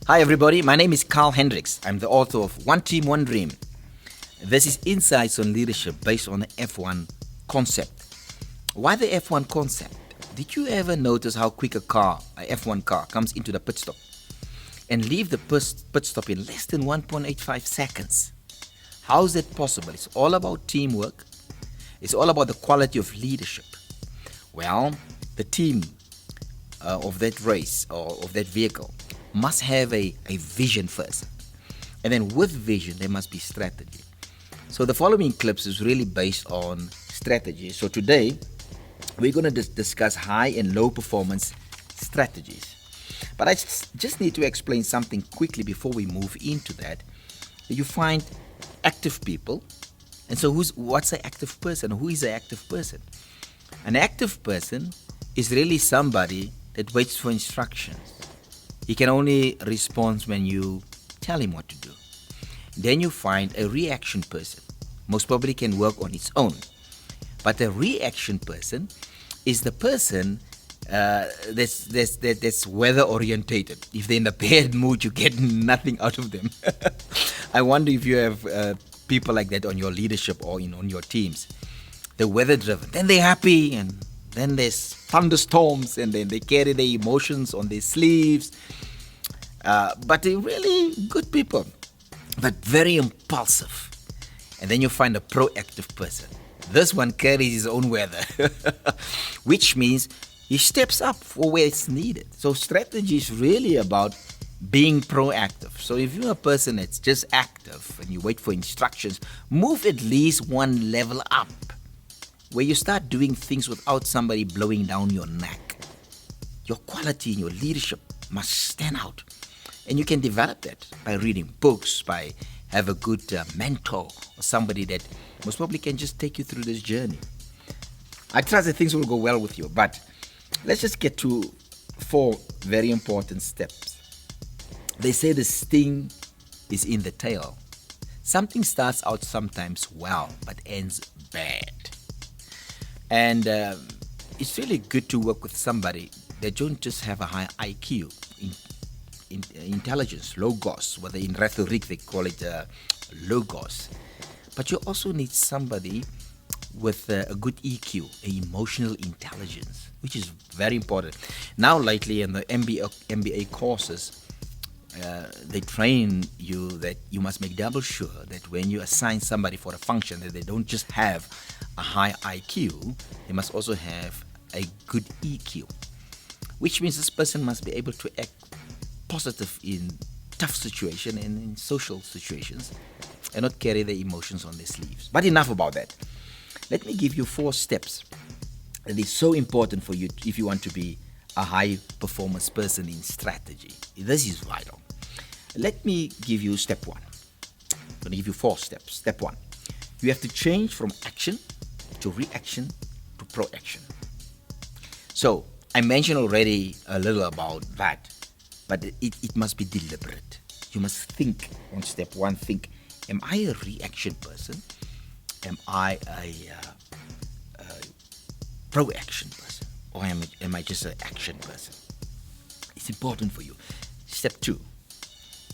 Hi, everybody. My name is Carl Hendricks. I'm the author of One Team, One Dream. This is insights on leadership based on the F1 concept. Why the F1 concept? Did you ever notice how quick a F1 car, comes into the pit stop and leave the pit stop in less than 1.85 seconds? How is that possible? It's all about teamwork. It's all about the quality of leadership. Well, the team of that race or of that vehicle must have a vision first. And then with vision, there must be strategy. So the following clips is really based on strategy. So today, we're going to discuss high and low performance strategies. But I just need to explain something quickly before we move into that. You find active people. And so what's an active person? Who is an active person? An active person is really somebody that waits for instructions. He can only respond when you tell him what to do. Then you find a reaction person. Most probably can work on its own. But a reaction person is the person that's weather orientated. If they're in a bad mood, you get nothing out of them. I wonder if you have people like that on your leadership or on your teams. They're weather driven. Then they're happy, and then there's thunderstorms, and then they carry their emotions on their sleeves. But they're really good people, but very impulsive. And then you find a proactive person. This one carries his own weather, which means he steps up for where it's needed. So strategy is really about being proactive. So if you're a person that's just active and you wait for instructions, move at least one level up, where you start doing things without somebody blowing down your neck. Your quality in your leadership must stand out. And you can develop that by reading books, by have a good mentor or somebody that most probably can just take you through this journey. I trust that things will go well with you, but let's just get to 4 very important steps. They say the sting is in the tail. Something starts out sometimes well, but ends bad. And it's really good to work with somebody that don't just have a high IQ, intelligence, logos, whether in rhetoric they call it logos. But you also need somebody with a good EQ, emotional intelligence, which is very important. Now lately in the MBA courses, they train you that you must make double sure that when you assign somebody for a function that they don't just have a high IQ, they must also have a good EQ, which means this person must be able to act positive in tough situations and in social situations and not carry their emotions on their sleeves. But enough about that. Let me give you 4 steps that is so important for you if you want to be a high performance person in strategy. This is vital. Let me give you step 1. I'm going to give you 4 steps. Step 1, you have to change from action to reaction to proaction. So I mentioned already a little about that, but it must be deliberate. You must think on step 1, think, am I a reaction person? Am I a proaction person? Or am I just an action person? It's important for you. Step 2,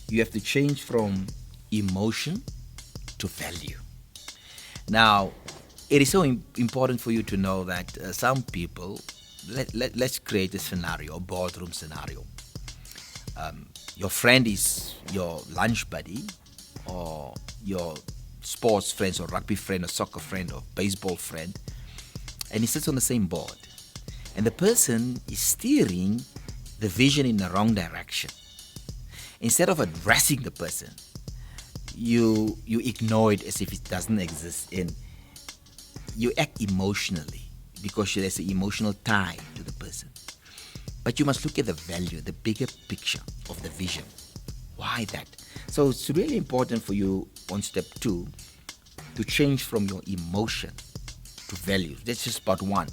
you have to change from emotion to value. Now, it is so important for you to know that some people, let's create a scenario, a boardroom scenario. Your friend is your lunch buddy, or your sports friends, or rugby friend, or soccer friend, or baseball friend, and he sits on the same board. And the person is steering the vision in the wrong direction. Instead of addressing the person, you ignore it as if it doesn't exist, and you act emotionally because there's an emotional tie to the person. But you must look at the value, the bigger picture of the vision. Why that? So it's really important for you on step 2 to change from your emotion to value. That's just part 1.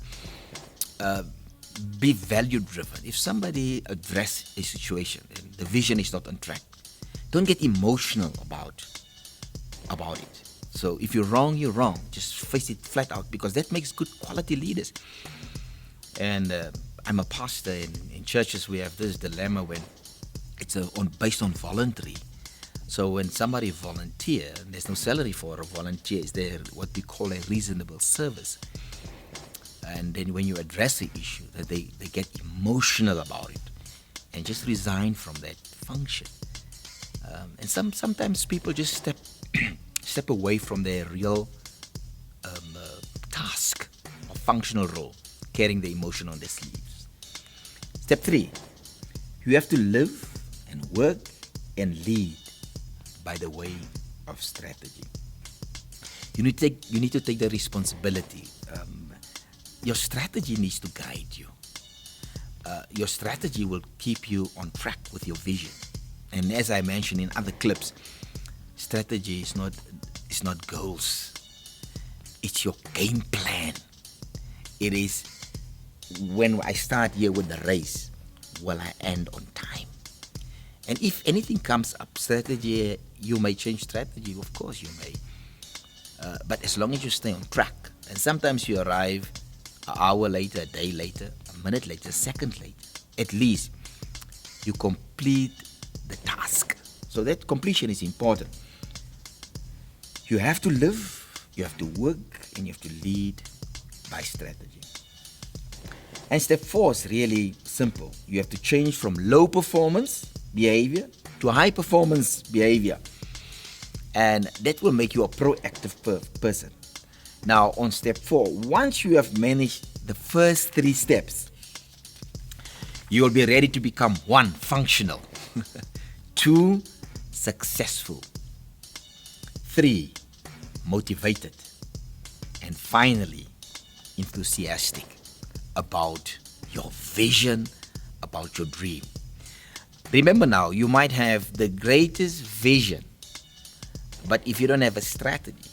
Be value driven. If somebody address a situation and the vision is not on track, don't get emotional about it. So if you're wrong, you're wrong. Just face it flat out, because that makes good quality leaders. And I'm a pastor. In churches we have this dilemma when It's based on voluntary. So when somebody volunteer, there's no salary for a volunteer. Is there what we call a reasonable service? And then when you address the issue, that they get emotional about it and just resign from that function. And sometimes people just step away from their real task or functional role, carrying the emotion on their sleeves. Step 3, you have to live and work and lead by the way of strategy. You need to take the responsibility. Your strategy needs to guide you. Your strategy will keep you on track with your vision. And as I mentioned in other clips, strategy is not goals. It's your game plan. It is when I start here with the race, will I end on time? And if anything comes up, strategy, you may change strategy, of course you may. But as long as you stay on track, and sometimes you arrive an hour later, a day later, a minute later, a second later, at least you complete the task. So that completion is important. You have to live, you have to work, and you have to lead by strategy. And step 4 is really simple. You have to change from low performance behavior to high performance behavior. And that will make you a proactive person. Now on step 4, once you have managed the first 3 steps, you will be ready to become 1, functional, 2, successful, 3, motivated, and finally, enthusiastic about your vision, about your dream. Remember now, you might have the greatest vision, but if you don't have a strategy,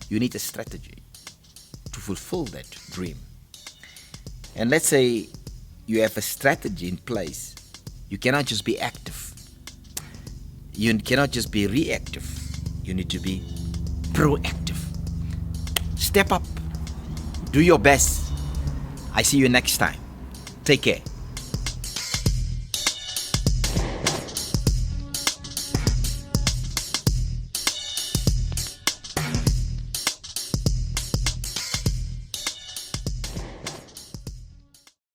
you need a strategy to fulfill that dream. And let's say you have a strategy in place. You cannot just be active. You cannot just be reactive. You need to be proactive. Step up. Do your best. I see you next time. Take care.